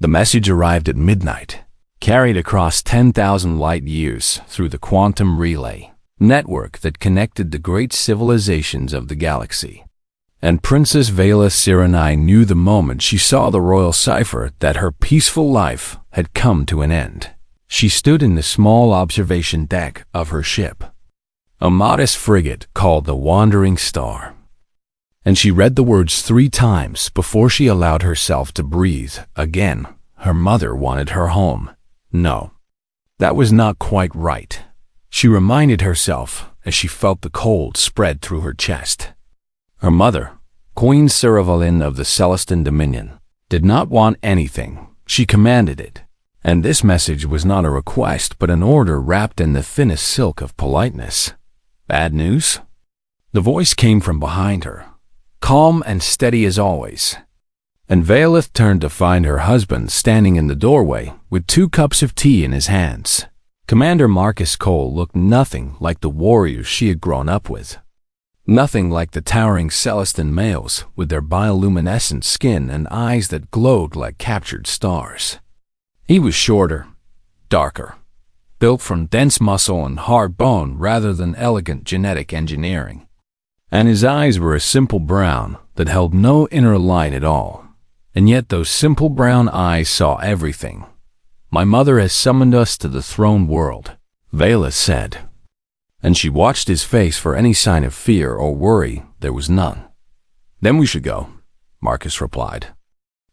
The message arrived at midnight, carried across 10,000 light years through the quantum relay network that connected the great civilizations of the galaxy. And Princess Vela Sirenai knew the moment she saw the royal cipher that her peaceful life had come to an end. She stood in the small observation deck of her ship, a modest frigate called the Wandering Star. And she read the words 3 times before she allowed herself to breathe again. Her mother wanted her home. No, that was not quite right. She reminded herself as she felt the cold spread through her chest. Her mother, Queen Saravalin of the Celestin Dominion, did not want anything. She commanded it. And this message was not a request but an order wrapped in the thinnest silk of politeness. Bad news? The voice came from behind her, calm and steady as always. And Veilith turned to find her husband standing in the doorway with 2 cups of tea in his hands. Commander Marcus Cole looked nothing like the warriors she had grown up with. Nothing like the towering Celestin males with their bioluminescent skin and eyes that glowed like captured stars. He was shorter, darker, built from dense muscle and hard bone rather than elegant genetic engineering. And his eyes were a simple brown that held no inner light at all. And yet those simple brown eyes saw everything. "My mother has summoned us to the throne world," Vela said. And she watched his face for any sign of fear or worry. There was none. "Then we should go," Marcus replied.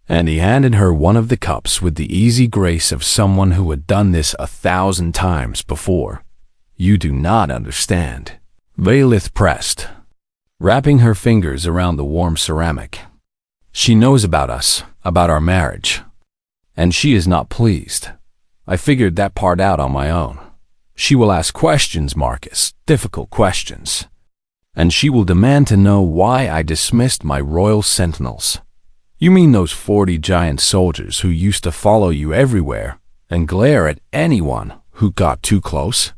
And he handed her one of the cups with the easy grace of someone who had done this 1,000 times before. "You do not understand," Veilith pressed, wrapping her fingers around the warm ceramic. "She knows about us, about our marriage. And she is not pleased. I figured that part out on my own. She will ask questions, Marcus, difficult questions. And she will demand to know why I dismissed my royal sentinels. You mean those 40 giant soldiers who used to follow you everywhere and glare at anyone who got too close?"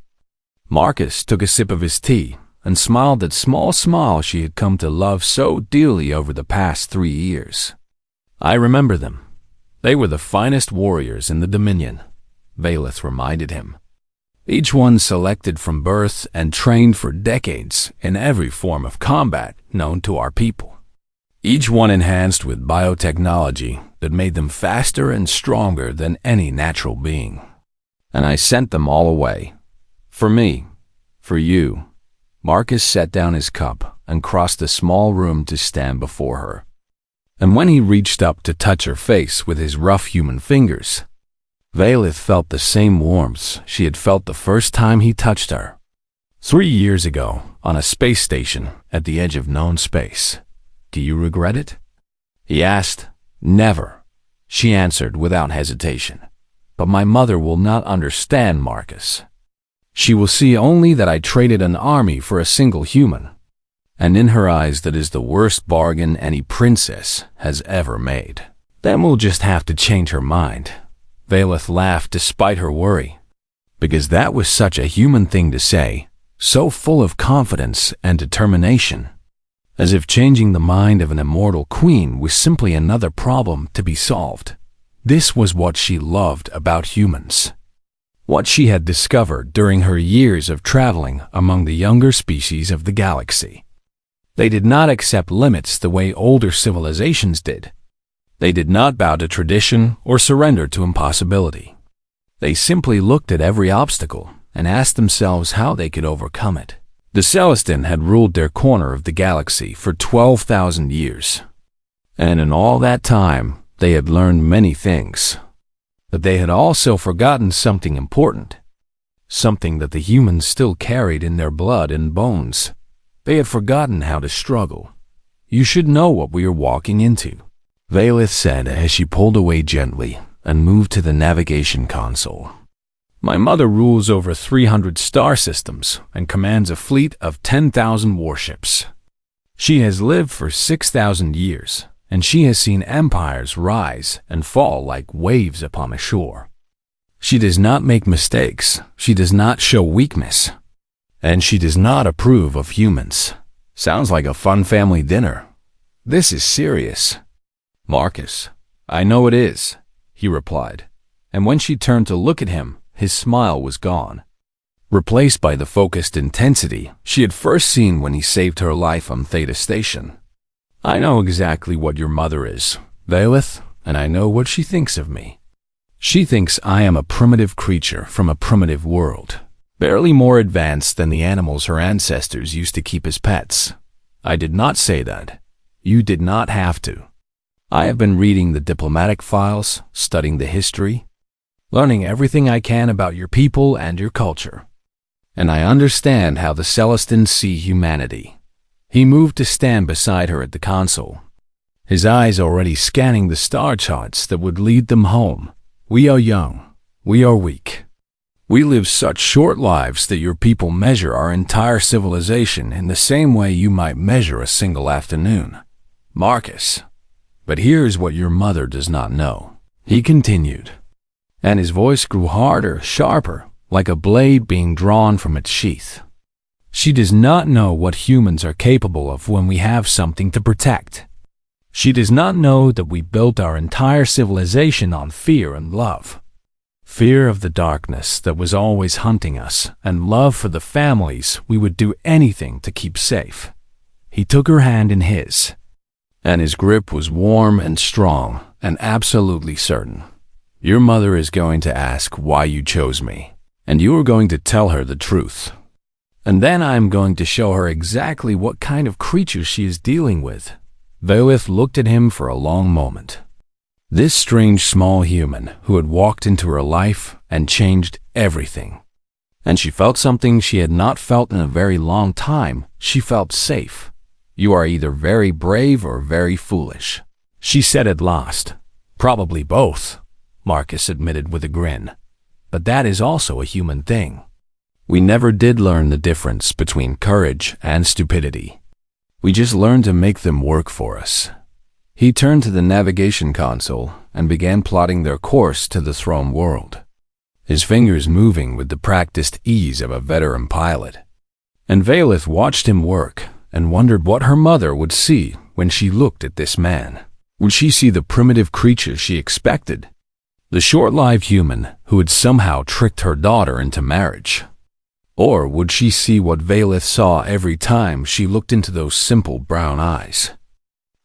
Marcus took a sip of his tea and smiled that small smile she had come to love so dearly over the past 3 years. "I remember them. They were the finest warriors in the Dominion," Veilith reminded him. "Each one selected from birth and trained for decades in every form of combat known to our people. Each one enhanced with biotechnology that made them faster and stronger than any natural being. And I sent them all away. For me, for you." Marcus set down his cup and crossed the small room to stand before her. And when he reached up to touch her face with his rough human fingers, Veilith felt the same warmth she had felt the first time he touched her. 3 years ago, on a space station at the edge of known space. "Do you regret it?" he asked. "Never," she answered without hesitation. "But my mother will not understand, Marcus. She will see only that I traded an army for a single human. And in her eyes that is the worst bargain any princess has ever made. Then we'll just have to change her mind." Veilith laughed despite her worry, because that was such a human thing to say, so full of confidence and determination, as if changing the mind of an immortal queen was simply another problem to be solved. This was what she loved about humans, what she had discovered during her years of traveling among the younger species of the galaxy. They did not accept limits the way older civilizations did. They did not bow to tradition or surrender to impossibility. They simply looked at every obstacle and asked themselves how they could overcome it. The Celestin had ruled their corner of the galaxy for 12,000 years. And in all that time, they had learned many things. But they had also forgotten something important, something that the humans still carried in their blood and bones. They had forgotten how to struggle. "You should know what we are walking into," Veilith said as she pulled away gently and moved to the navigation console. "My mother rules over 300 star systems and commands a fleet of 10,000 warships. She has lived for 6,000 years, and she has seen empires rise and fall like waves upon a shore. She does not make mistakes. She does not show weakness. And she does not approve of humans." Sounds like a fun family dinner. "This is serious." "Marcus, I know it is," he replied. And when she turned to look at him, his smile was gone, replaced by the focused intensity she had first seen when he saved her life on Theta Station. I know exactly what your mother is, Valeth, and I know what she thinks of me. She thinks I am a primitive creature from a primitive world, barely more advanced than the animals her ancestors used to keep as pets. I did not say that. You did not have to. I have been reading the diplomatic files, studying the history, learning everything I can about your people and your culture. And I understand how the Celestins see humanity. He moved to stand beside her at the console, his eyes already scanning the star charts that would lead them home. We are young. We are weak. We live such short lives that your people measure our entire civilization in the same way you might measure a single afternoon. Marcus. But here's what your mother does not know, he continued, and his voice grew harder, sharper, like a blade being drawn from its sheath. She does not know what humans are capable of when we have something to protect. She does not know that we built our entire civilization on fear and love. Fear of the darkness that was always hunting us, and love for the families we would do anything to keep safe. He took her hand in his, and his grip was warm and strong and absolutely certain. Your mother is going to ask why you chose me, and you are going to tell her the truth. And then I am going to show her exactly what kind of creature she is dealing with. Valeth looked at him for a long moment. This strange small human who had walked into her life and changed everything. And she felt something she had not felt in a very long time. She felt safe. You are either very brave or very foolish, she said at last. Probably both, Marcus admitted with a grin. But that is also a human thing. We never did learn the difference between courage and stupidity. We just learned to make them work for us. He turned to the navigation console and began plotting their course to the throne world, his fingers moving with the practiced ease of a veteran pilot. And Valeth watched him work and wondered what her mother would see when she looked at this man. Would she see the primitive creature she expected? The short-lived human who had somehow tricked her daughter into marriage? Or would she see what Valeth saw every time she looked into those simple brown eyes?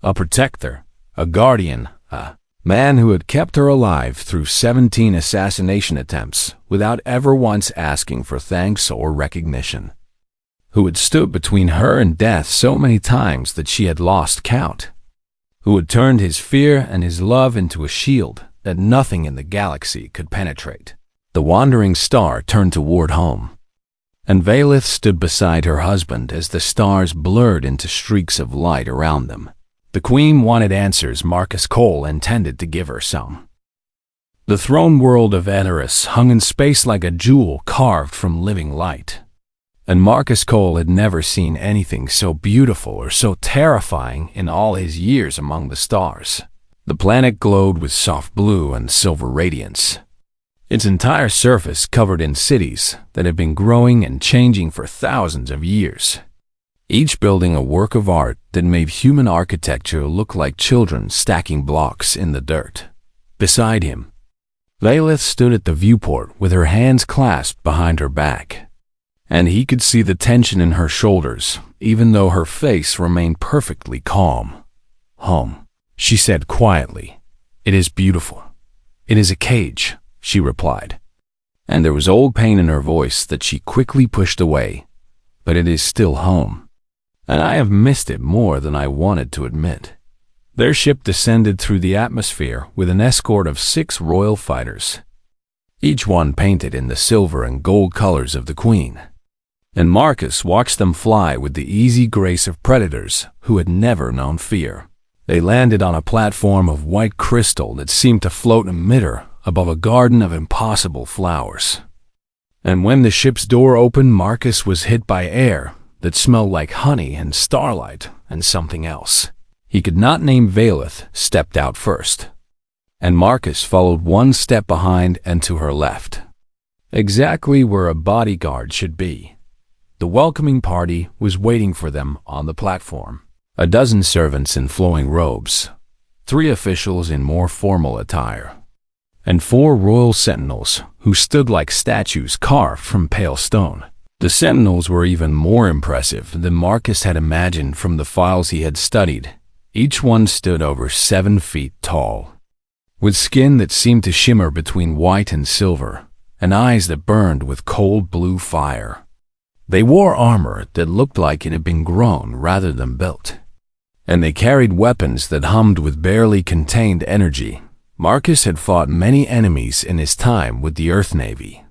A protector, a guardian, a man who had kept her alive through 17 assassination attempts without ever once asking for thanks or recognition, who had stood between her and death so many times that she had lost count, who had turned his fear and his love into a shield that nothing in the galaxy could penetrate. The wandering star turned toward home, and Valeth stood beside her husband as the stars blurred into streaks of light around them. The Queen wanted answers. Marcus Cole intended to give her some. The throne world of Edoras hung in space like a jewel carved from living light, and Marcus Cole had never seen anything so beautiful or so terrifying in all his years among the stars. The planet glowed with soft blue and silver radiance, its entire surface covered in cities that had been growing and changing for thousands of years, each building a work of art that made human architecture look like children stacking blocks in the dirt. Beside him, Valeth stood at the viewport with her hands clasped behind her back, and he could see the tension in her shoulders, even though her face remained perfectly calm. Home, she said quietly. It is beautiful. It is a cage, she replied, and there was old pain in her voice that she quickly pushed away. But it is still home, and I have missed it more than I wanted to admit. Their ship descended through the atmosphere with an escort of 6 royal fighters, each one painted in the silver and gold colors of the Queen. And Marcus watched them fly with the easy grace of predators who had never known fear. They landed on a platform of white crystal that seemed to float in midair above a garden of impossible flowers. And when the ship's door opened, Marcus was hit by air that smelled like honey and starlight and something else. He could not name. Valeth stepped out first, and Marcus followed one step behind and to her left, exactly where a bodyguard should be. The welcoming party was waiting for them on the platform. A dozen servants in flowing robes, 3 officials in more formal attire, and 4 royal sentinels who stood like statues carved from pale stone. The sentinels were even more impressive than Marcus had imagined from the files he had studied. Each one stood over 7 feet tall, with skin that seemed to shimmer between white and silver, and eyes that burned with cold blue fire. They wore armor that looked like it had been grown rather than built, and they carried weapons that hummed with barely contained energy. Marcus had fought many enemies in his time with the Earth Navy,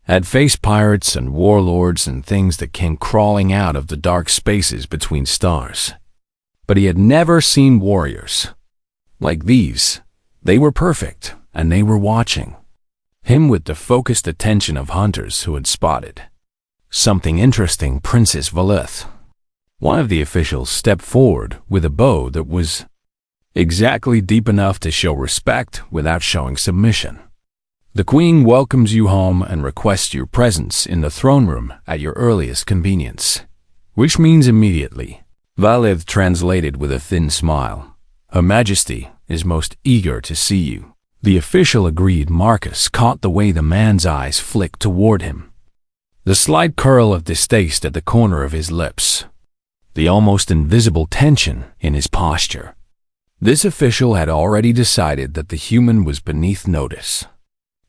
had faced pirates and warlords and things that came crawling out of the dark spaces between stars. But he had never seen warriors like these. They were perfect, and they were watching him with the focused attention of hunters who had spotted something interesting. Princess Valith, one of the officials, stepped forward with a bow that was exactly deep enough to show respect without showing submission. The Queen welcomes you home and requests your presence in the throne room at your earliest convenience, which means immediately. Valith translated with a thin smile. Her Majesty is most eager to see you. The official agreed. Marcus caught the way the man's eyes flicked toward him, the slight curl of distaste at the corner of his lips, the almost invisible tension in his posture. This official had already decided that the human was beneath notice,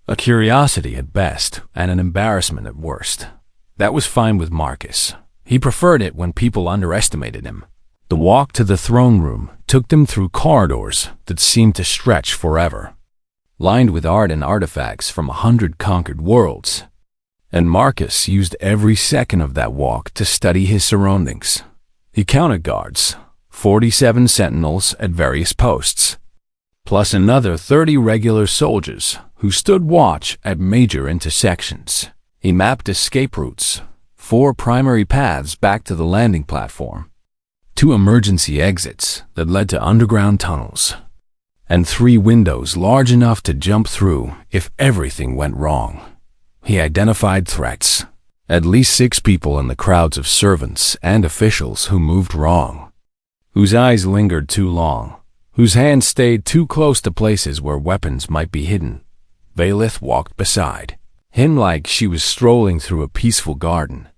a curiosity at best and an embarrassment at worst. That was fine with Marcus. He preferred it when people underestimated him. The walk to the throne room took them through corridors that seemed to stretch forever, lined with art and artifacts from 100 conquered worlds. And Marcus used every second of that walk to study his surroundings. He counted guards, 47 sentinels at various posts, plus another 30 regular soldiers who stood watch at major intersections. He mapped escape routes, 4 primary paths back to the landing platform, 2 emergency exits that led to underground tunnels, and 3 windows large enough to jump through if everything went wrong. He identified threats, at least 6 people in the crowds of servants and officials who moved wrong, whose eyes lingered too long, whose hands stayed too close to places where weapons might be hidden. Valith walked beside him like she was strolling through a peaceful garden.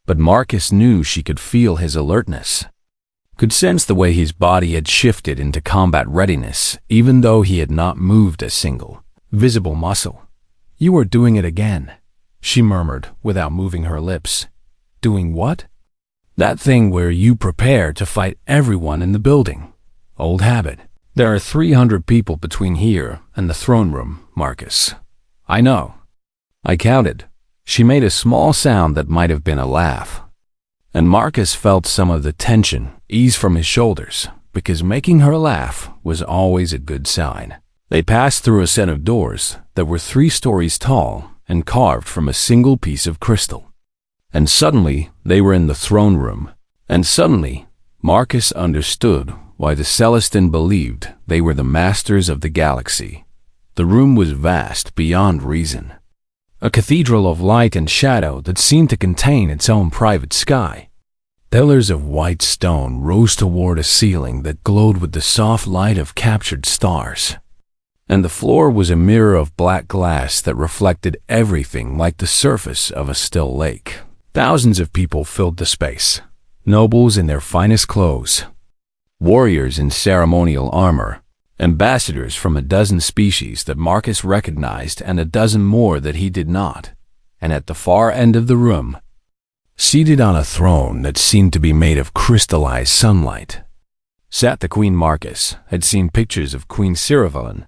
But Marcus knew she could feel his alertness, could sense the way his body had shifted into combat readiness, even though he had not moved a single visible muscle. "You are doing it again," she murmured without moving her lips. "Doing what?" "That thing where you prepare to fight everyone in the building. Old habit. There are 300 people between here and the throne room, Marcus. I know. I counted." She made a small sound that might have been a laugh, and Marcus felt some of the tension ease from his shoulders, because making her laugh was always a good sign. They passed through a set of doors that were 3 stories tall and carved from a single piece of crystal. And suddenly they were in the throne room. And suddenly Marcus understood why the Celestin believed they were the masters of the galaxy. The room was vast beyond reason, a cathedral of light and shadow that seemed to contain its own private sky. Pillars of white stone rose toward a ceiling that glowed with the soft light of captured stars, and the floor was a mirror of black glass that reflected everything like the surface of a still lake. Thousands of people filled the space, nobles in their finest clothes, warriors in ceremonial armor, ambassadors from a dozen species that Marcus recognized and a dozen more that he did not. And at the far end of the room, seated on a throne that seemed to be made of crystallized sunlight, sat the Queen. Marcus had seen pictures of Queen Ciravalin,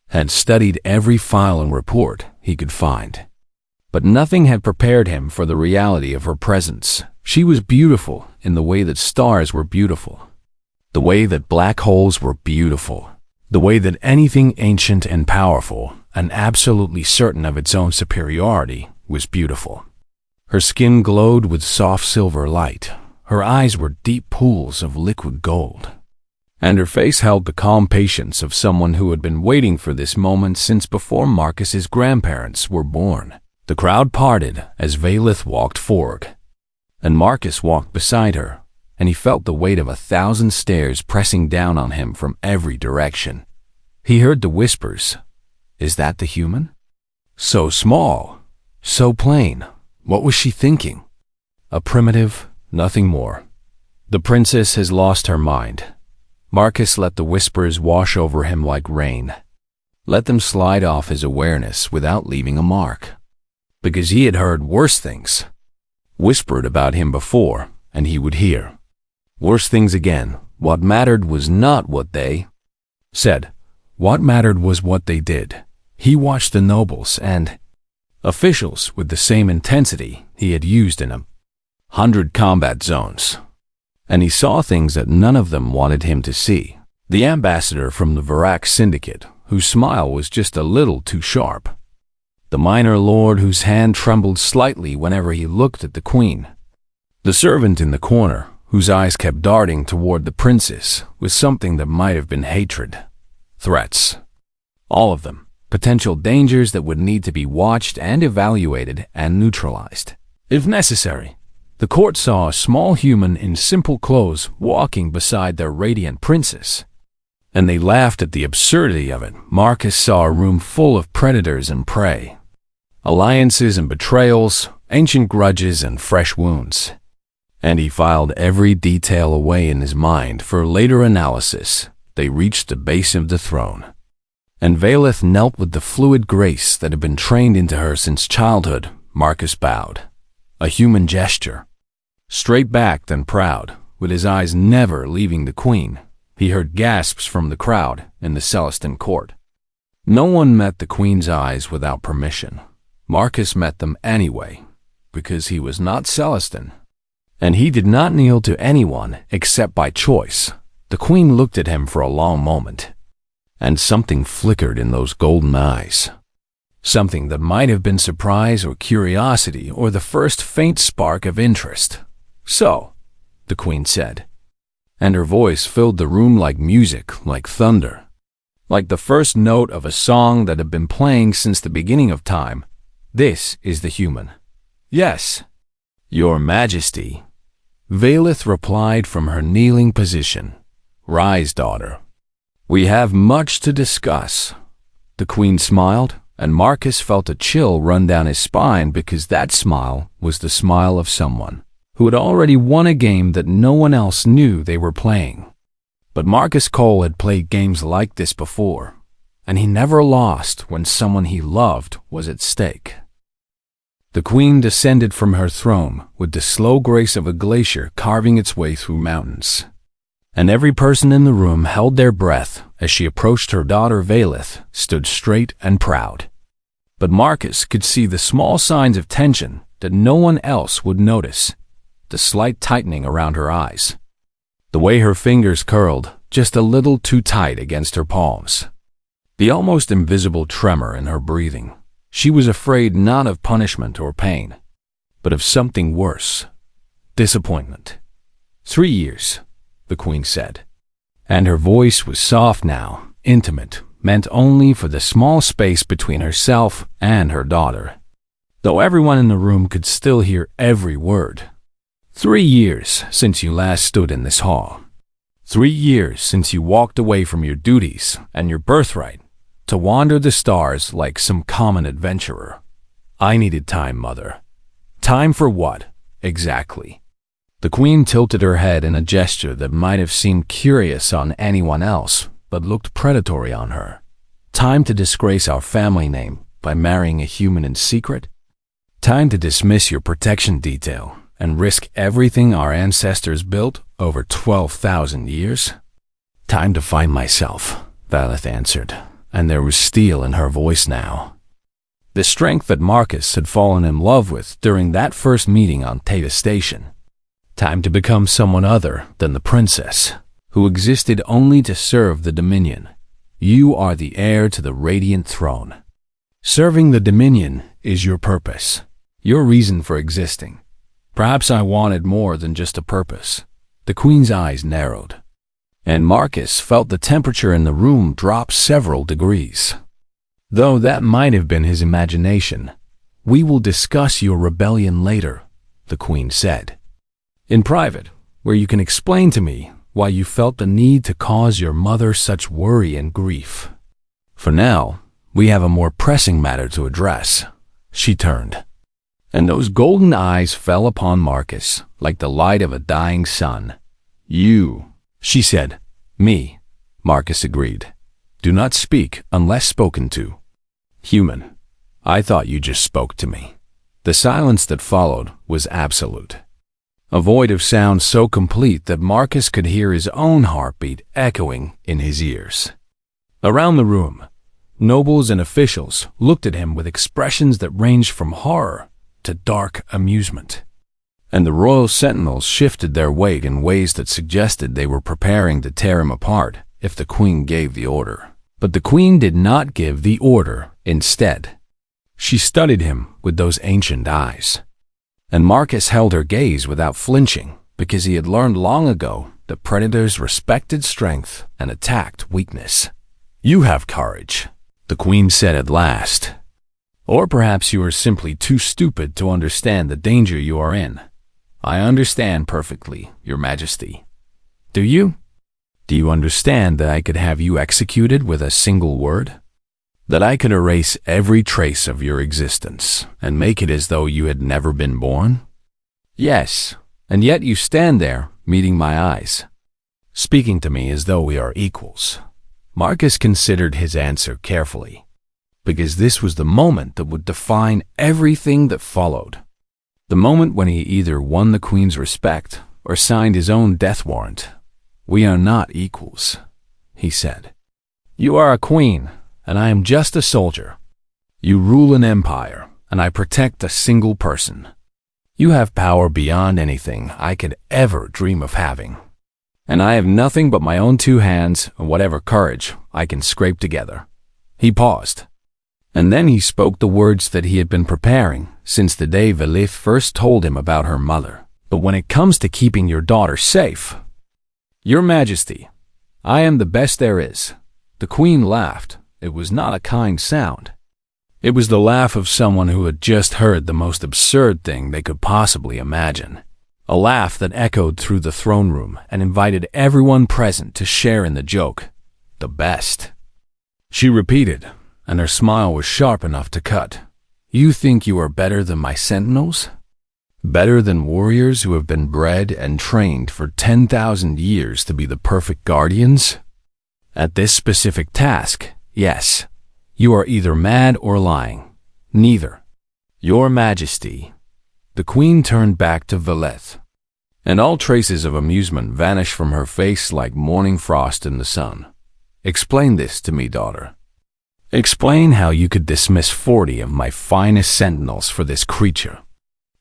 had studied every file and report he could find, but nothing had prepared him for the reality of her presence. She was beautiful in the way that stars were beautiful, the way that black holes were beautiful, the way that anything ancient and powerful and absolutely certain of its own superiority was beautiful. Her skin glowed with soft silver light, her eyes were deep pools of liquid gold, and her face held the calm patience of someone who had been waiting for this moment since before Marcus's grandparents were born. The crowd parted as Valith walked forward, and Marcus walked beside her, and he felt the weight of 1,000 stares pressing down on him from every direction. He heard the whispers, Is that the human? So small, so plain. What was she thinking? A primitive, nothing more. The princess has lost her mind. Marcus let the whispers wash over him like rain. Let them slide off his awareness without leaving a mark. Because he had heard worse things. Whispered about him before, and he would hear. Worse things again. What mattered was not what they said. What mattered was what they did. He watched the nobles and officials with the same intensity he had used in 100 combat zones. And he saw things that none of them wanted him to see. The ambassador from the Verac Syndicate, whose smile was just a little too sharp. The minor lord whose hand trembled slightly whenever he looked at the queen. The servant in the corner, whose eyes kept darting toward the princess with something that might have been hatred. Threats. All of them. Potential dangers that would need to be watched and evaluated and neutralized. If necessary. The court saw a small human in simple clothes walking beside their radiant princess. And they laughed at the absurdity of it. Marcus saw a room full of predators and prey. Alliances and betrayals, ancient grudges and fresh wounds. And he filed every detail away in his mind for later analysis. They reached the base of the throne. And Valeth knelt with the fluid grace that had been trained into her since childhood. Marcus bowed. A human gesture. Straight-backed and proud, with his eyes never leaving the queen. He heard gasps from the crowd in the Celestin court. No one met the queen's eyes without permission. Marcus met them anyway, because he was not Celestin. And he did not kneel to anyone except by choice. The queen looked at him for a long moment. And something flickered in those golden eyes. Something that might have been surprise or curiosity or the first faint spark of interest. So, the queen said. And her voice filled the room like music, like thunder. Like the first note of a song that had been playing since the beginning of time. This is the human. Yes, Your Majesty. Valeth replied from her kneeling position. Rise, daughter. We have much to discuss. The queen smiled, and Marcus felt a chill run down his spine because that smile was the smile of someone who had already won a game that no one else knew they were playing. But Marcus Cole had played games like this before, and he never lost when someone he loved was at stake. The queen descended from her throne with the slow grace of a glacier carving its way through mountains. And every person in the room held their breath as she approached. Her daughter Valeth stood straight and proud. But Marcus could see the small signs of tension that no one else would notice. The slight tightening around her eyes. The way her fingers curled just a little too tight against her palms. The almost invisible tremor in her breathing. She was afraid not of punishment or pain, but of something worse. Disappointment. 3 years, the queen said. And her voice was soft now, intimate, meant only for the small space between herself and her daughter. Though everyone in the room could still hear every word. 3 years since you last stood in this hall. 3 years since you walked away from your duties and your birthright to wander the stars like some common adventurer. I needed time, Mother. Time for what, exactly? The queen tilted her head in a gesture that might have seemed curious on anyone else, but looked predatory on her. Time to disgrace our family name by marrying a human in secret? Time to dismiss your protection detail and risk everything our ancestors built over 12,000 years? Time to find myself, Valeth answered, and there was steel in her voice now. The strength that Marcus had fallen in love with during that first meeting on Theta Station. Time to become someone other than the princess, who existed only to serve the Dominion. You are the heir to the Radiant Throne. Serving the Dominion is your purpose, your reason for existing. Perhaps I wanted more than just a purpose. The queen's eyes narrowed, and Marcus felt the temperature in the room drop several degrees. Though that might have been his imagination. We will discuss your rebellion later, the queen said. In private, where you can explain to me why you felt the need to cause your mother such worry and grief. For now, We have a more pressing matter to address. She turned, and those golden eyes fell upon Marcus like the light of a dying sun. You, she said. Me, Marcus agreed. Do not speak unless spoken to. Human, I thought you just spoke to me. The silence that followed was absolute. A void of sound so complete that Marcus could hear his own heartbeat echoing in his ears. Around the room, nobles and officials looked at him with expressions that ranged from horror to dark amusement. And the royal sentinels shifted their weight in ways that suggested they were preparing to tear him apart if the queen gave the order. But the queen did not give the order. Instead, she studied him with those ancient eyes. And Marcus held her gaze without flinching because he had learned long ago that predators respected strength and attacked weakness. You have courage, the queen said at last. Or perhaps you are simply too stupid to understand the danger you are in. I understand perfectly, Your Majesty. Do you? Do you understand that I could have you executed with a single word? That I could erase every trace of your existence and make it as though you had never been born? Yes, and yet you stand there, meeting my eyes, speaking to me as though we are equals. Marcus considered his answer carefully, because this was the moment that would define everything that followed. The moment when he either won the queen's respect or signed his own death warrant. We are not equals, he said. You are a queen, and I am just a soldier. You rule an empire, and I protect a single person. You have power beyond anything I could ever dream of having. And I have nothing but my own 2 hands and whatever courage I can scrape together. He paused, and then he spoke the words that he had been preparing since the day Velith first told him about her mother. But when it comes to keeping your daughter safe, Your Majesty, I am the best there is. The queen laughed. It was not a kind sound. It was the laugh of someone who had just heard the most absurd thing they could possibly imagine. A laugh that echoed through the throne room and invited everyone present to share in the joke. The best. She repeated, and her smile was sharp enough to cut. You think you are better than my sentinels? Better than warriors who have been bred and trained for 10,000 years to be the perfect guardians? At this specific task, yes. You are either mad or lying. Neither. Your Majesty. The queen turned back to Velith, and all traces of amusement vanished from her face like morning frost in the sun. Explain this to me, daughter. Explain how you could dismiss 40 of my finest sentinels for this creature.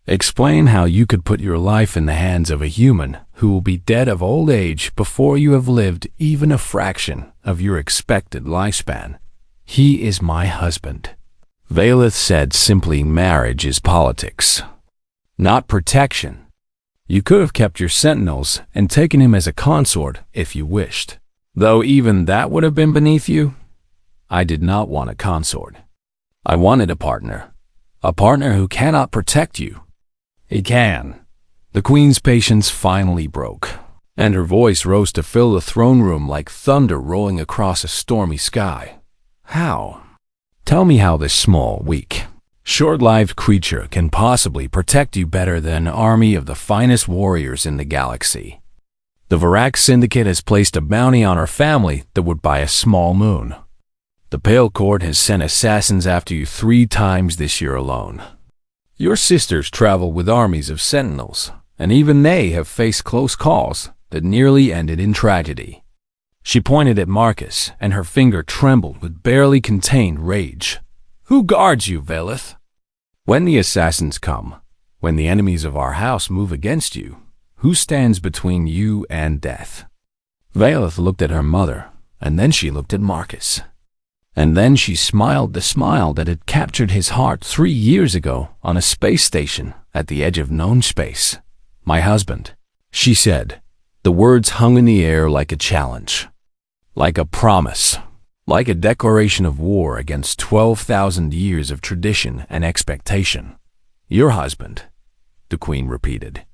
Explain how you could put your life in the hands of a human who will be dead of old age before you have lived even a fraction of your expected lifespan. He is my husband. Velith said simply, marriage is politics, not protection. You could have kept your sentinels and taken him as a consort if you wished, though even that would have been beneath you. I did not want a consort. I wanted a partner who cannot protect you. He can. The queen's patience finally broke, and her voice rose to fill the throne room like thunder rolling across a stormy sky. How? Tell me how this small, weak, short-lived creature can possibly protect you better than an army of the finest warriors in the galaxy. The Virac Syndicate has placed a bounty on our family that would buy a small moon. The Pale Court has sent assassins after you 3 times this year alone. Your sisters travel with armies of sentinels, and even they have faced close calls that nearly ended in tragedy. She pointed at Marcus, and her finger trembled with barely contained rage. Who guards you, Velith? When the assassins come, when the enemies of our house move against you, who stands between you and death? Velith looked at her mother, and then she looked at Marcus. And then she smiled the smile that had captured his heart 3 years ago on a space station at the edge of known space. My husband, she said. The words hung in the air like a challenge, like a promise, like a declaration of war against 12,000 years of tradition and expectation. Your husband, the queen repeated.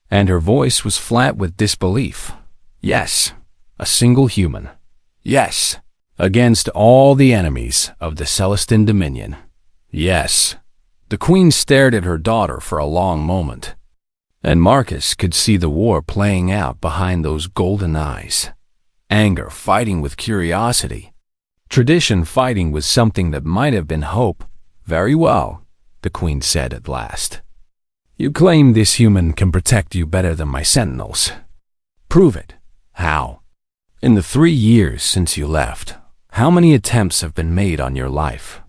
And her voice was flat with disbelief. Yes, a single human. Yes, against all the enemies of the Celestine Dominion. Yes. The Queen stared at her daughter for a long moment, and Marcus could see the war playing out behind those golden eyes. Anger fighting with curiosity. Tradition fighting with something that might have been hope. Very well, the Queen said at last. You claim this human can protect you better than my sentinels. Prove it. How? In the 3 years since you left, how many attempts have been made on your life?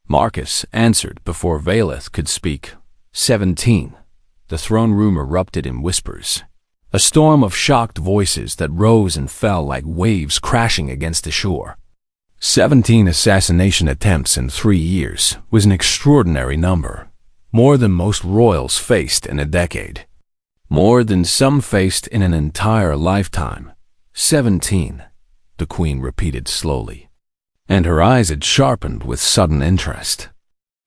Marcus answered before Valeth could speak. 17. The throne room erupted in whispers. A storm of shocked voices that rose and fell like waves crashing against the shore. 17 assassination attempts in 3 years was an extraordinary number. More than most royals faced in a decade. More than some faced in an entire lifetime. 17, the Queen repeated slowly, and her eyes had sharpened with sudden interest.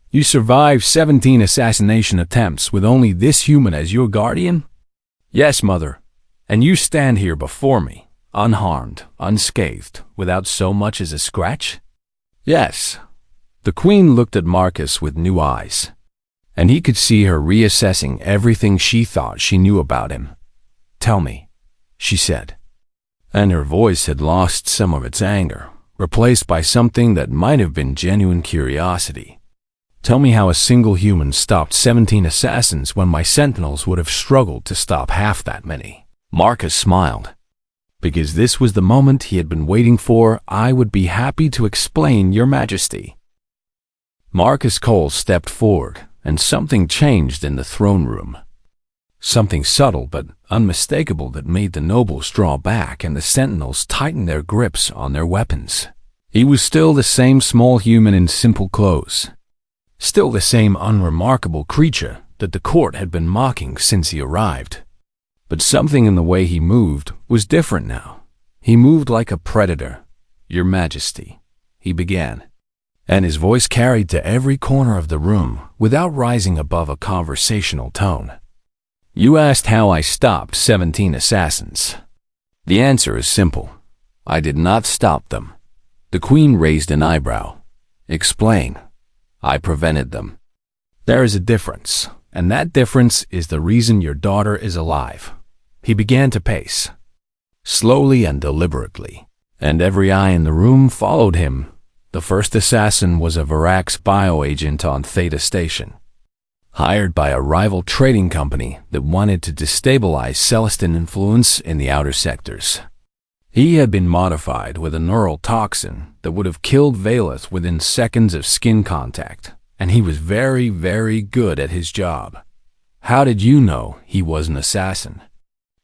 You survived 17 assassination attempts with only this human as your guardian? Yes, Mother, and you stand here before me, unharmed, unscathed, without so much as a scratch? Yes. The Queen looked at Marcus with new eyes, and he could see her reassessing everything she thought she knew about him. Tell me, she said, and her voice had lost some of its anger, replaced by something that might have been genuine curiosity. Tell me how a single human stopped 17 assassins when my sentinels would have struggled to stop half that many. Marcus smiled. Because this was the moment he had been waiting for, I would be happy to explain, Your Majesty. Marcus Cole stepped forward, and something changed in the throne room. Something subtle but unmistakable that made the nobles draw back and the sentinels tighten their grips on their weapons. He was still the same small human in simple clothes. Still the same unremarkable creature that the court had been mocking since he arrived. But something in the way he moved was different now. He moved like a predator. Your Majesty, he began, and his voice carried to every corner of the room without rising above a conversational tone. You asked how I stopped 17 assassins. The answer is simple. I did not stop them. The Queen raised an eyebrow. Explain. I prevented them. There is a difference, and that difference is the reason your daughter is alive. He began to pace, slowly and deliberately, and every eye in the room followed him. The first assassin was a Varax bioagent on Theta Station, hired by a rival trading company that wanted to destabilize Celestine influence in the outer sectors. He had been modified with a neural toxin that would have killed Valeth within seconds of skin contact, and he was very, very good at his job. How did you know he was an assassin?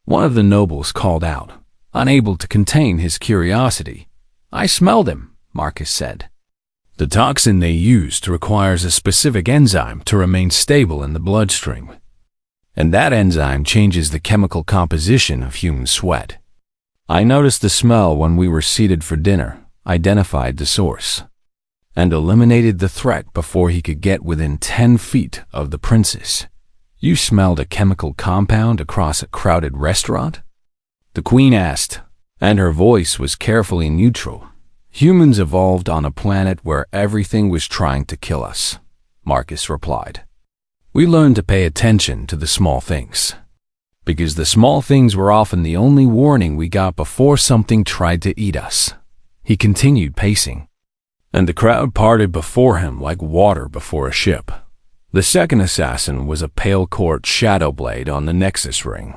One of the nobles called out, unable to contain his curiosity. I smelled him, Marcus said. The toxin they used requires a specific enzyme to remain stable in the bloodstream, and that enzyme changes the chemical composition of human sweat. I noticed the smell when we were seated for dinner, identified the source, and eliminated the threat before he could get within 10 feet of the princess. You smelled a chemical compound across a crowded restaurant? The Queen asked, and her voice was carefully neutral. Humans evolved on a planet where everything was trying to kill us, Marcus replied. We learned to pay attention to the small things, because the small things were often the only warning we got before something tried to eat us. He continued pacing, and the crowd parted before him like water before a ship. The second assassin was a pale court shadow blade on the Nexus ring.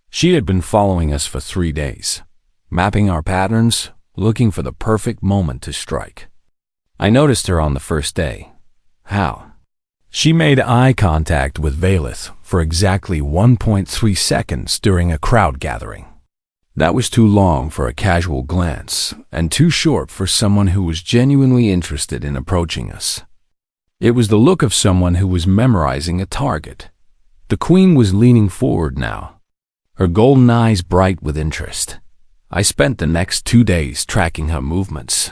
She had been following us for 3 days, mapping our patterns, looking for the perfect moment to strike. I noticed her on the first day. How? She made eye contact with Valeth for exactly 1.3 seconds during a crowd gathering. That was too long for a casual glance, and too short for someone who was genuinely interested in approaching us. It was the look of someone who was memorizing a target. The Queen was leaning forward now, her golden eyes bright with interest. I spent the next 2 days tracking her movements,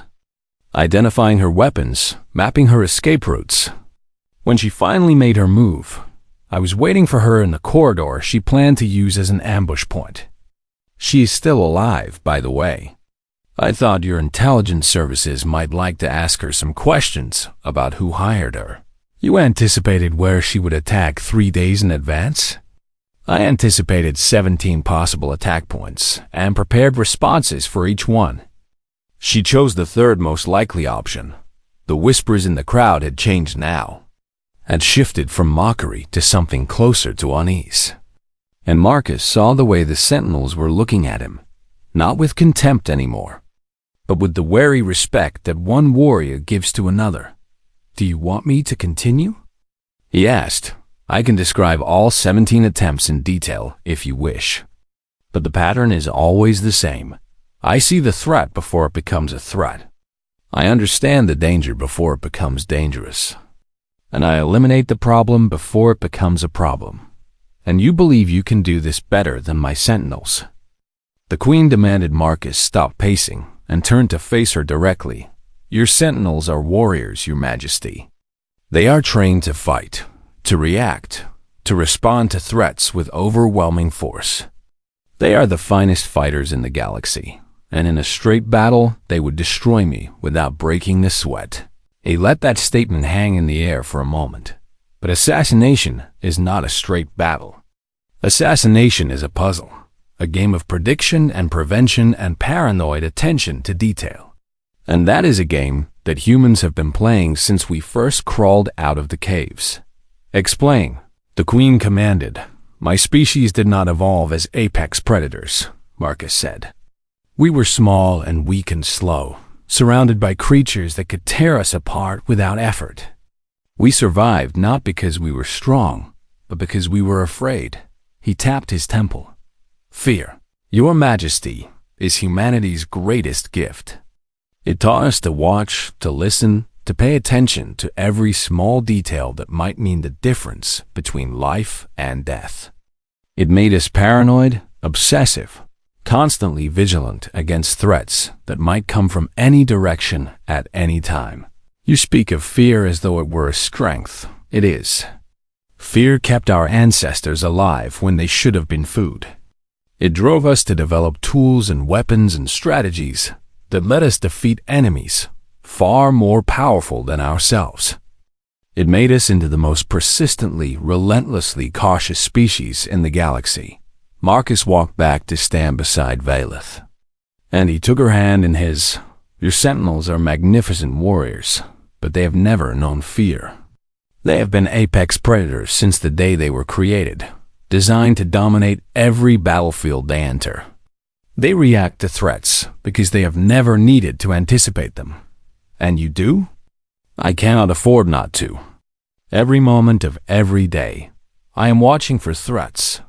identifying her weapons, mapping her escape routes. When she finally made her move, I was waiting for her in the corridor she planned to use as an ambush point. She is still alive, by the way. I thought your intelligence services might like to ask her some questions about who hired her. You anticipated where she would attack 3 days in advance? I anticipated 17 possible attack points and prepared responses for each one. She chose the third most likely option. The whispers in the crowd had changed now, had shifted from mockery to something closer to unease. And Marcus saw the way the sentinels were looking at him, not with contempt anymore, but with the wary respect that one warrior gives to another. Do you want me to continue? He asked. I can describe all 17 attempts in detail if you wish. But the pattern is always the same. I see the threat before it becomes a threat. I understand the danger before it becomes dangerous. And I eliminate the problem before it becomes a problem. And you believe you can do this better than my sentinels. The queen demanded Marcus stop pacing and turned to face her directly. Your sentinels are warriors, your majesty. They are trained to fight, to react, to respond to threats with overwhelming force. They are the finest fighters in the galaxy, and in a straight battle, they would destroy me without breaking a sweat. He let that statement hang in the air for a moment. But assassination is not a straight battle. Assassination is a puzzle, a game of prediction and prevention and paranoid attention to detail. And that is a game that humans have been playing since we first crawled out of the caves. Explain, the queen commanded. My species did not evolve as apex predators, Marcus said. We were small and weak and slow, surrounded by creatures that could tear us apart without effort. We survived not because we were strong, but because we were afraid. He tapped his temple. Fear, your majesty, is humanity's greatest gift. It taught us to watch, to listen, to pay attention to every small detail that might mean the difference between life and death. It made us paranoid, obsessive, constantly vigilant against threats that might come from any direction at any time. You speak of fear as though it were a strength. It is. Fear kept our ancestors alive when they should have been food. It drove us to develop tools and weapons and strategies that let us defeat enemies far more powerful than ourselves. It made us into the most persistently, relentlessly cautious species in the galaxy. Marcus walked back to stand beside Valeth, and he took her hand in his. Your sentinels are magnificent warriors, but they have never known fear. They have been apex predators since the day they were created, designed to dominate every battlefield they enter. They react to threats because they have never needed to anticipate them. And you do? I cannot afford not to. Every moment of every day, I am watching for threats,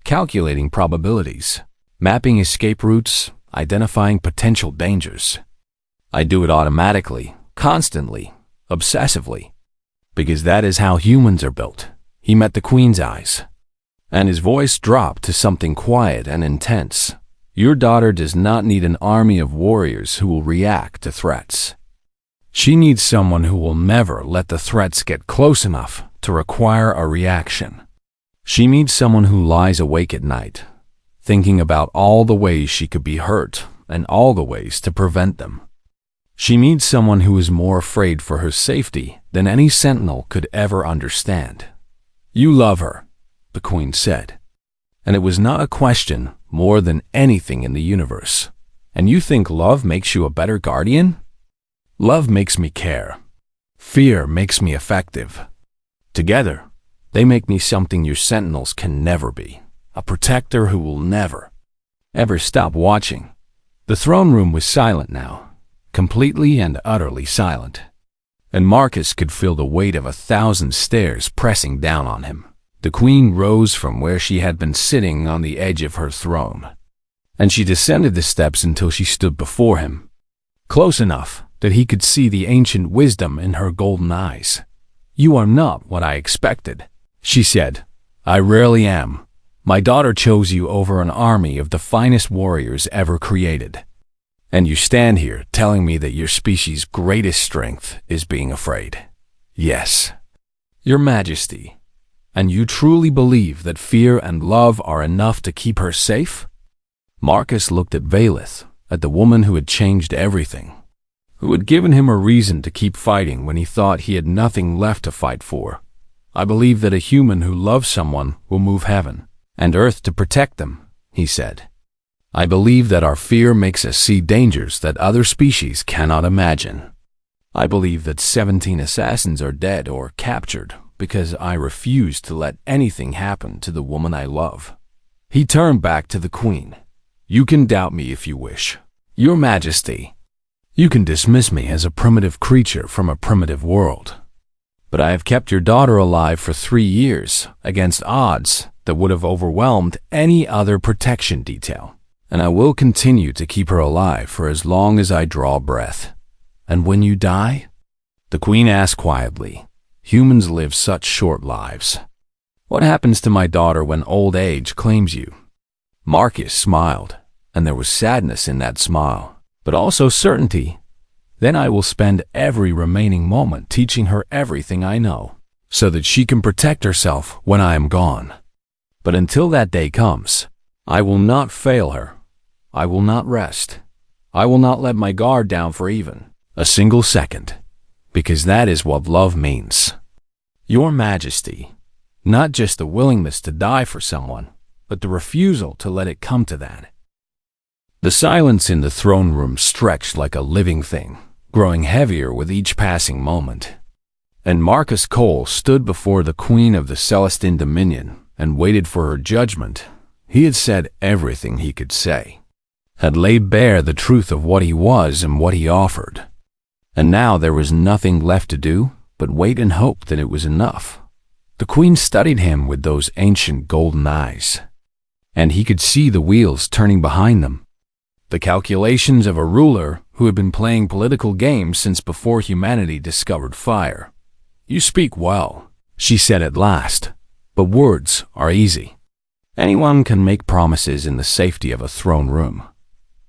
calculating probabilities, mapping escape routes, identifying potential dangers. I do it automatically, constantly, obsessively, because that is how humans are built. He met the queen's eyes, and his voice dropped to something quiet and intense. Your daughter does not need an army of warriors who will react to threats. She needs someone who will never let the threats get close enough to require a reaction. She needs someone who lies awake at night, thinking about all the ways she could be hurt and all the ways to prevent them. She needs someone who is more afraid for her safety than any sentinel could ever understand. You love her, the queen said, and it was not a question more than anything in the universe. And you think love makes you a better guardian? Love makes me care. Fear makes me effective. Together, they make me something your sentinels can never be, a protector who will never, ever stop watching. The throne room was silent now, completely and utterly silent, and Marcus could feel the weight of 1,000 stares pressing down on him. The queen rose from where she had been sitting on the edge of her throne, and she descended the steps until she stood before him, close enough that he could see the ancient wisdom in her golden eyes. You are not what I expected, she said. I rarely am. My daughter chose you over an army of the finest warriors ever created. And you stand here telling me that your species' greatest strength is being afraid. Yes, Your Majesty. And you truly believe that fear and love are enough to keep her safe? Marcus looked at Valeth, at the woman who had changed everything, who had given him a reason to keep fighting when he thought he had nothing left to fight for. I believe that a human who loves someone will move heaven and earth to protect them, he said. I believe that our fear makes us see dangers that other species cannot imagine. I believe that 17 assassins are dead or captured because I refuse to let anything happen to the woman I love. He turned back to the Queen. You can doubt me if you wish, Your Majesty. You can dismiss me as a primitive creature from a primitive world. But I have kept your daughter alive for 3 years against odds that would have overwhelmed any other protection detail. And I will continue to keep her alive for as long as I draw breath. And when you die? The Queen asked quietly. Humans live such short lives. What happens to my daughter when old age claims you? Marcus smiled, and there was sadness in that smile, but also certainty. Then I will spend every remaining moment teaching her everything I know, so that she can protect herself when I am gone. But until that day comes, I will not fail her. I will not rest. I will not let my guard down for even a single second, because that is what love means. Your Majesty, not just the willingness to die for someone, but the refusal to let it come to that. The silence in the throne room stretched like a living thing, growing heavier with each passing moment. And Marcus Cole stood before the Queen of the Celestine Dominion and waited for her judgment. He had said everything he could say, had laid bare the truth of what he was and what he offered. And now there was nothing left to do but wait and hope that it was enough. The Queen studied him with those ancient golden eyes, and he could see the wheels turning behind them. The calculations of a ruler who had been playing political games since before humanity discovered fire. You speak well, she said at last, but words are easy. Anyone can make promises in the safety of a throne room.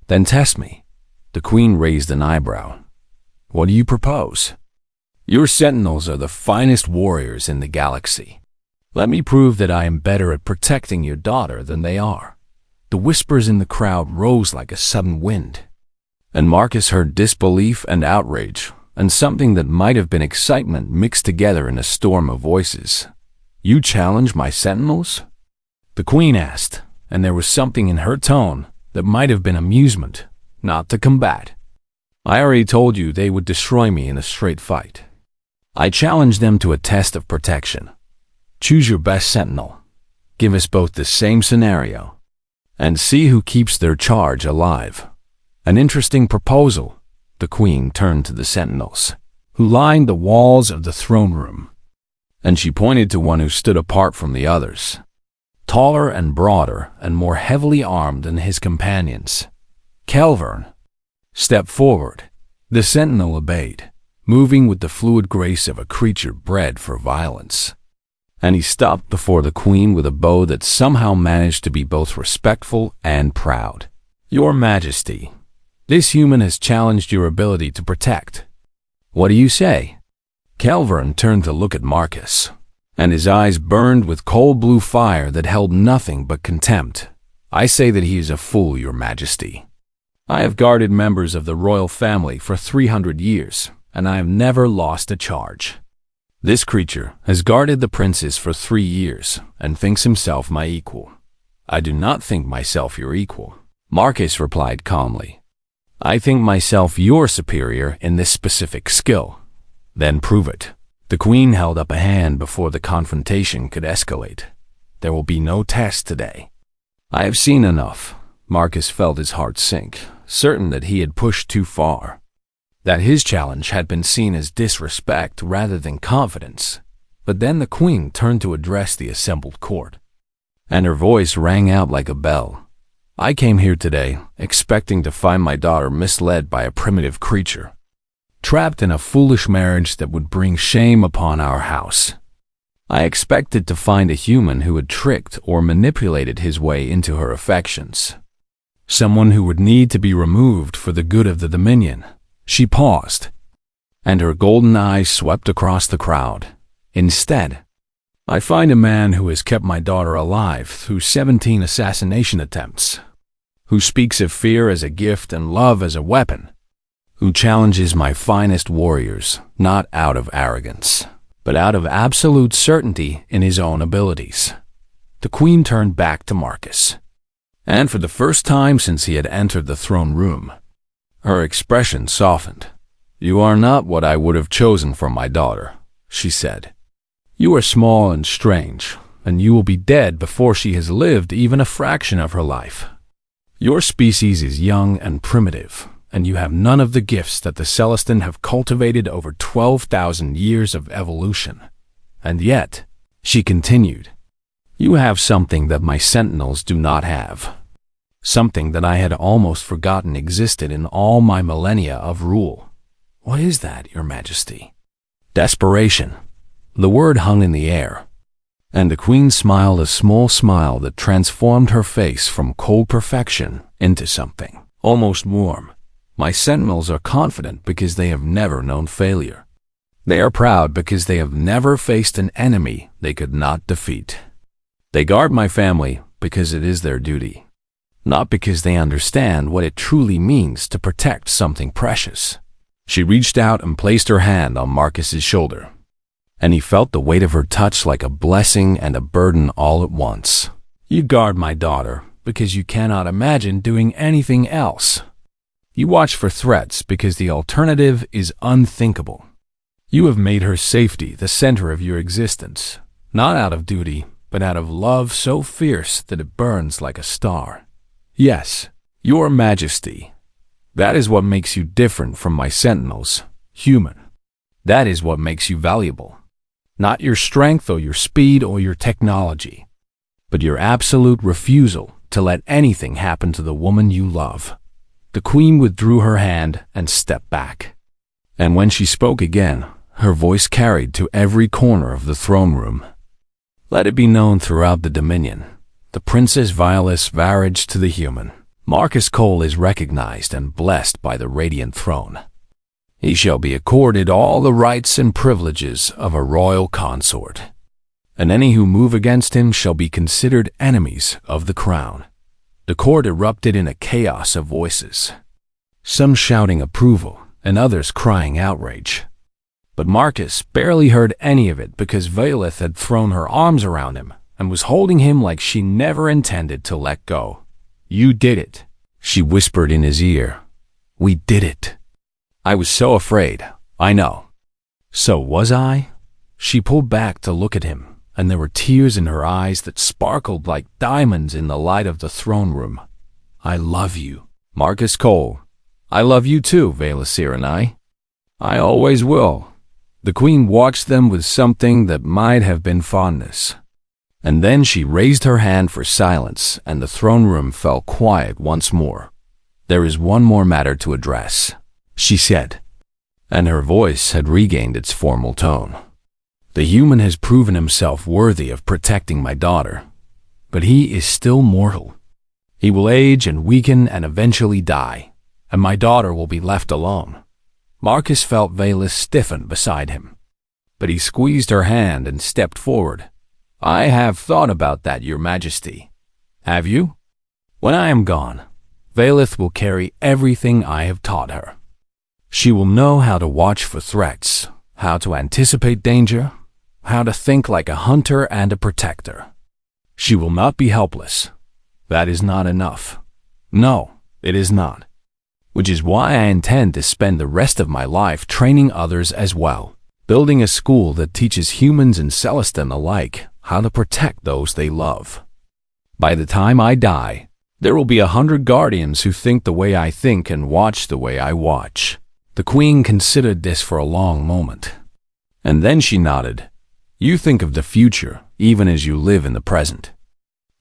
Then test me. The Queen raised an eyebrow. What do you propose? Your sentinels are the finest warriors in the galaxy. Let me prove that I am better at protecting your daughter than they are. The whispers in the crowd rose like a sudden wind, and Marcus heard disbelief and outrage, and something that might have been excitement mixed together in a storm of voices. You challenge my sentinels? The Queen asked, and there was something in her tone that might have been amusement, not to combat. I already told you they would destroy me in a straight fight. I challenge them to a test of protection. Choose your best sentinel. Give us both the same scenario, and see who keeps their charge alive. An interesting proposal. The Queen turned to the sentinels, who lined the walls of the throne room, and she pointed to one who stood apart from the others, taller and broader and more heavily armed than his companions. Kelvern, step forward. The sentinel obeyed, moving with the fluid grace of a creature bred for violence. And he stopped before the Queen with a bow that somehow managed to be both respectful and proud. Your Majesty, this human has challenged your ability to protect. What do you say? Kelvern turned to look at Marcus, and his eyes burned with cold blue fire that held nothing but contempt. I say that he is a fool, Your Majesty. I have guarded members of the royal family for 300 years, and I have never lost a charge. This creature has guarded the princes for 3 years and thinks himself my equal. I do not think myself your equal, Marcus replied calmly. I think myself your superior in this specific skill. Then prove it. The Queen held up a hand before the confrontation could escalate. There will be no test today. I have seen enough. Marcus felt his heart sink, certain that he had pushed too far, that his challenge had been seen as disrespect rather than confidence. But then the Queen turned to address the assembled court, and her voice rang out like a bell. I came here today expecting to find my daughter misled by a primitive creature, trapped in a foolish marriage that would bring shame upon our house. I expected to find a human who had tricked or manipulated his way into her affections, someone who would need to be removed for the good of the Dominion. She paused, and her golden eyes swept across the crowd. Instead, I find a man who has kept my daughter alive through 17 assassination attempts, who speaks of fear as a gift and love as a weapon, who challenges my finest warriors, not out of arrogance, but out of absolute certainty in his own abilities. The queen turned back to Marcus, and for the first time since he had entered the throne room, her expression softened. "You are not what I would have chosen for my daughter," she said. "You are small and strange, and you will be dead before she has lived even a fraction of her life. Your species is young and primitive, and you have none of the gifts that the Celestin have cultivated over 12,000 years of evolution. And yet," she continued, "you have something that my sentinels do not have. Something that I had almost forgotten existed in all my millennia of rule." "What is that, Your Majesty?" "Desperation." The word hung in the air, and the queen smiled a small smile that transformed her face from cold perfection into something almost warm. "My sentinels are confident because they have never known failure. They are proud because they have never faced an enemy they could not defeat. They guard my family because it is their duty, not because they understand what it truly means to protect something precious." She reached out and placed her hand on Marcus's shoulder, and he felt the weight of her touch like a blessing and a burden all at once. "You guard my daughter because you cannot imagine doing anything else. You watch for threats because the alternative is unthinkable. You have made her safety the center of your existence, not out of duty, but out of love so fierce that it burns like a star. Yes, Your Majesty, that is what makes you different from my sentinels, human. That is what makes you valuable. Not your strength or your speed or your technology, but your absolute refusal to let anything happen to the woman you love." The queen withdrew her hand and stepped back. And when she spoke again, her voice carried to every corner of the throne room. "Let it be known throughout the Dominion, the Princess Violis Varage to the human, Marcus Cole is recognized and blessed by the Radiant Throne. He shall be accorded all the rights and privileges of a royal consort, and any who move against him shall be considered enemies of the crown." The court erupted in a chaos of voices, some shouting approval and others crying outrage. But Marcus barely heard any of it because Vaelith had thrown her arms around him and was holding him like she never intended to let go. "You did it," she whispered in his ear. "We did it. I was so afraid, I know." "So was I?" She pulled back to look at him, and there were tears in her eyes that sparkled like diamonds in the light of the throne room. "I love you, Marcus Cole. I love you too, Vaelisir, and I always will." The queen watched them with something that might have been fondness. And then she raised her hand for silence, and the throne room fell quiet once more. "There is one more matter to address," she said, and her voice had regained its formal tone. "The human has proven himself worthy of protecting my daughter, but he is still mortal. He will age and weaken and eventually die, and my daughter will be left alone." Marcus felt Vaelis stiffen beside him, but he squeezed her hand and stepped forward. "I have thought about that, Your Majesty." "Have you?" "When I am gone, Vaelith will carry everything I have taught her. She will know how to watch for threats, how to anticipate danger, how to think like a hunter and a protector. She will not be helpless. That is not enough. No, it is not. Which is why I intend to spend the rest of my life training others as well, building a school that teaches humans and Celestin alike how to protect those they love. By the time I die, there will be 100 guardians who think the way I think and watch the way I watch." The queen considered this for a long moment, and then she nodded. "You think of the future even as you live in the present.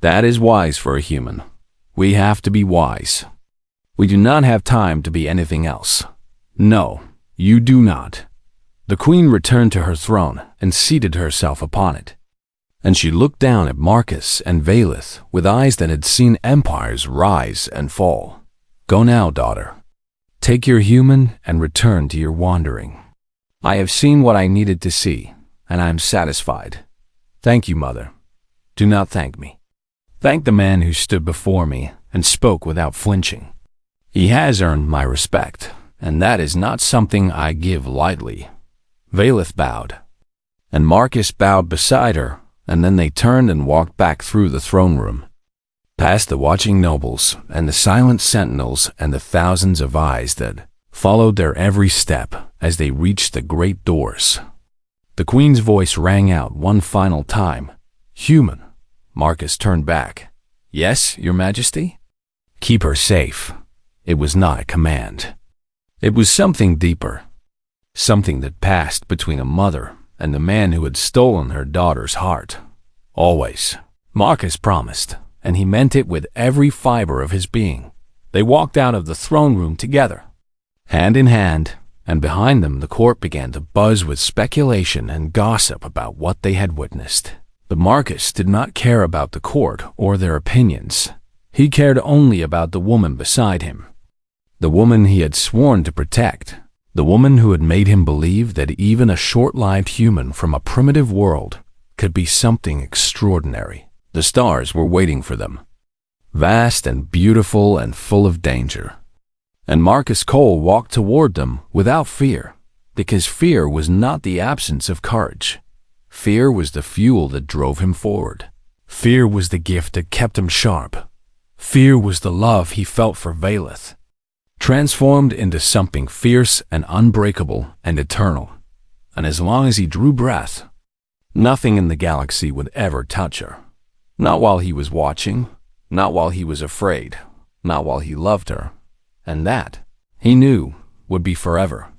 That is wise for a human. We have to be wise. We do not have time to be anything else." "No, you do not." The queen returned to her throne and seated herself upon it, and she looked down at Marcus and Vaelith with eyes that had seen empires rise and fall. "Go now, daughter. Take your human and return to your wandering. I have seen what I needed to see, and I am satisfied. Thank you, mother. Do not thank me. Thank the man who stood before me and spoke without flinching. "He has earned my respect, and that is not something I give lightly." Valeth bowed, and Marcus bowed beside her, and then they turned and walked back through the throne room, past the watching nobles and the silent sentinels and the thousands of eyes that followed their every step as they reached the great doors. The Queen's voice rang out one final time. "Human." Marcus turned back. "Yes, Your Majesty?" "Keep her safe." It was not a command. It was something deeper, something that passed between a mother and the man who had stolen her daughter's heart. "Always," Marcus promised, and he meant it with every fiber of his being. They walked out of the throne room together, hand in hand, and behind them the court began to buzz with speculation and gossip about what they had witnessed. But Marcus did not care about the court or their opinions. He cared only about the woman beside him, the woman he had sworn to protect, the woman who had made him believe that even a short-lived human from a primitive world could be something extraordinary. The stars were waiting for them, vast and beautiful and full of danger. And Marcus Cole walked toward them without fear, because fear was not the absence of courage. Fear was the fuel that drove him forward. Fear was the gift that kept him sharp. Fear was the love he felt for Valeth, transformed into something fierce and unbreakable and eternal. And as long as he drew breath, nothing in the galaxy would ever touch her. Not while he was watching, not while he was afraid, not while he loved her. And that, he knew, would be forever.